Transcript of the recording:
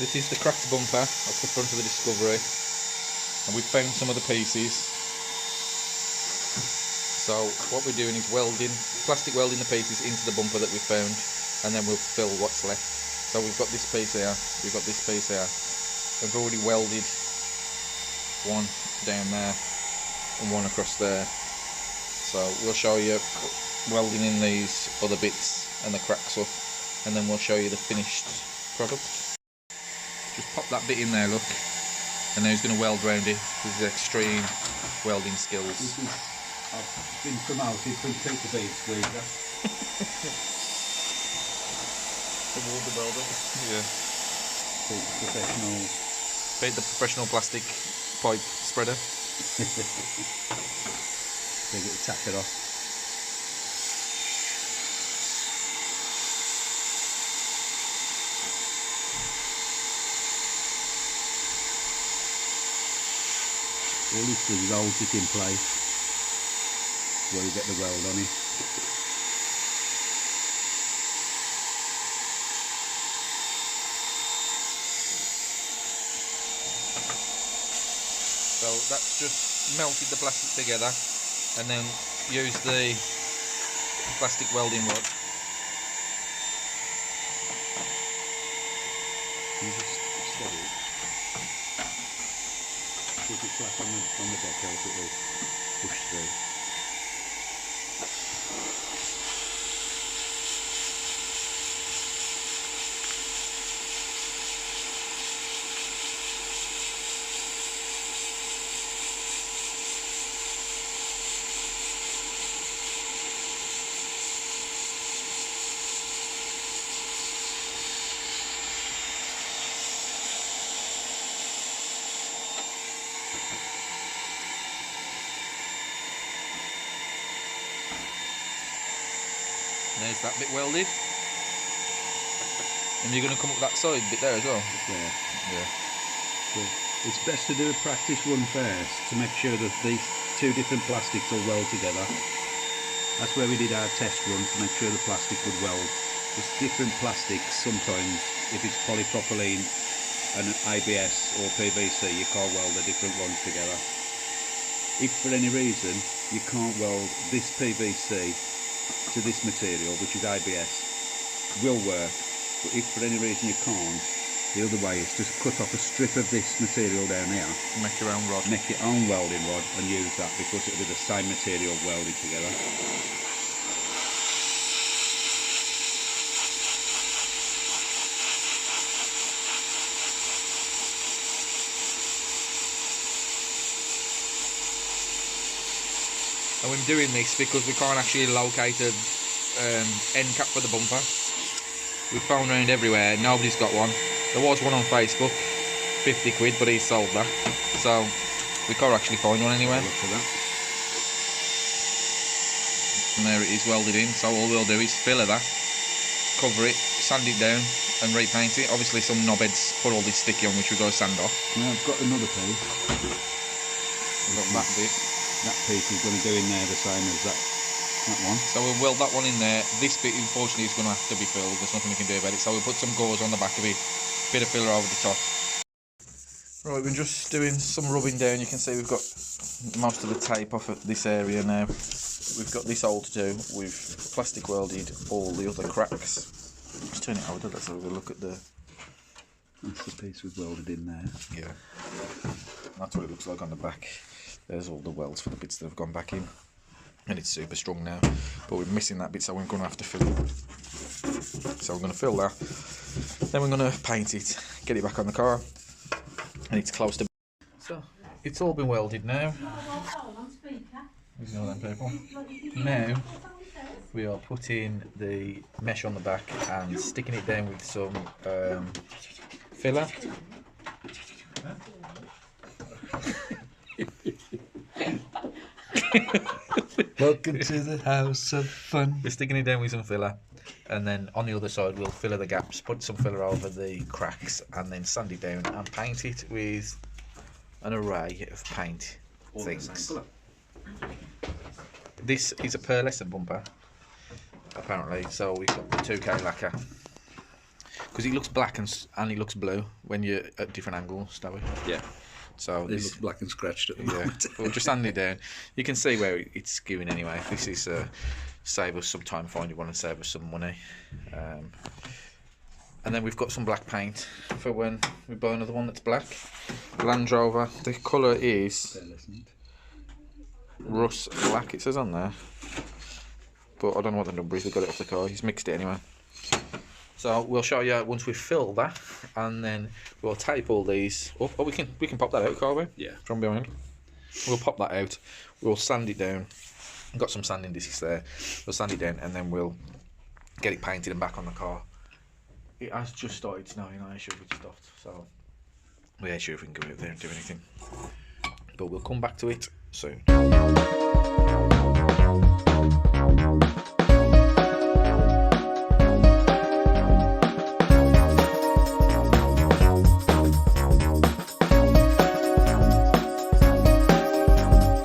This is the cracked bumper off the front of the Discovery, and we've found some of the pieces. So what we're doing is plastic welding the pieces into the bumper that we found, and then we'll fill what's left. So we've got this piece here, we've got this piece here. We've already welded one down there and one across there. So we'll show you welding in these other bits and the cracks up, and then we'll show you the finished product. Just pop that bit in there, look, and now he's going to weld round it with his extreme welding skills. I've been promoted from td5 squeezer. The water welder. Yeah. Beat the professional plastic pipe spreader. They get the tacker off. All this does is holds it in place where you get the weld on it. So that's just melted the plastic together, and then use the plastic welding rod. You just steady it. Keep it flat on the deck, else it will push through. There's that bit welded, and you're going to come up that side bit there as well. There. Yeah. So it's best to do a practice run first to make sure that these two different plastics will weld together. That's where we did our test run to make sure the plastic would weld. There's different plastics sometimes. If it's polypropylene and an ABS or PVC, you can't weld the different ones together. If for any reason you can't weld this PVC to this material, which is ABS, will work, but if for any reason you can't, the other way is just cut off a strip of this material down here, Make your own rod. make your own welding rod and use that, because it'll be the same material welded together. And we're doing this because we can't actually locate a end cap for the bumper. We've phoned around everywhere, nobody's got one. There was one on Facebook, 50 quid, but he sold that. So we can't actually find one anywhere. Look at that. And there it is welded in, so all we'll do is fill that, cover it, sand it down and repaint it. Obviously some knobheads put all this sticky on, which we've got to sand off. Now I've got another piece. We've got that bit. That piece is going to go in there the same as that one. So we'll weld that one in there. This bit unfortunately is going to have to be filled. There's nothing we can do about it. So we'll put some gauze on the back of it, bit of filler over the top. Right, we're just doing some rubbing down. You can see we've got most of the tape off of this area now. We've got this hole to do. We've plastic welded all the other cracks. Just turn it over, let's have a look at the... That's the piece we've welded in there. Yeah, that's what it looks like on the back. There's all the welds for the bits that have gone back in, and it's super strong now, but we're missing that bit, so we're going to have to fill it. So we're going to fill that, then we're going to paint it, get it back on the car, and it's close to... So it's all been welded now. Ignore them people. Now we are putting the mesh on the back and sticking it down with some filler. Welcome to the house of fun. We're sticking it down with some filler, and then on the other side we'll filler the gaps, put some filler over the cracks, and then sand it down and paint it with an array of paint things. This is a pearlescent bumper, apparently, so we've got the 2K lacquer, because because it looks black and it looks blue when you're at different angles, don't we? Yeah. So It looks black and scratched at the moment. We'll just sand it down. You can see where it's skewing anyway. This is save us some time finding one and save us some money. And then we've got some black paint for when we buy another one that's black. Land Rover. The colour is rust black, it says on there. But I don't know what the number is, we got it off the car. He's mixed it anyway. So we'll show you once we've filled that, and then we'll tape all these up. Oh, we can pop that out, can't we? Yeah. From behind. We'll pop that out. We'll sand it down. Got some sanding discs there. We'll sand it down, and then we'll get it painted and back on the car. It has just started snowing. I ain't sure if it's stopped, so we ain't sure if we can go out there and do anything. But we'll come back to it soon.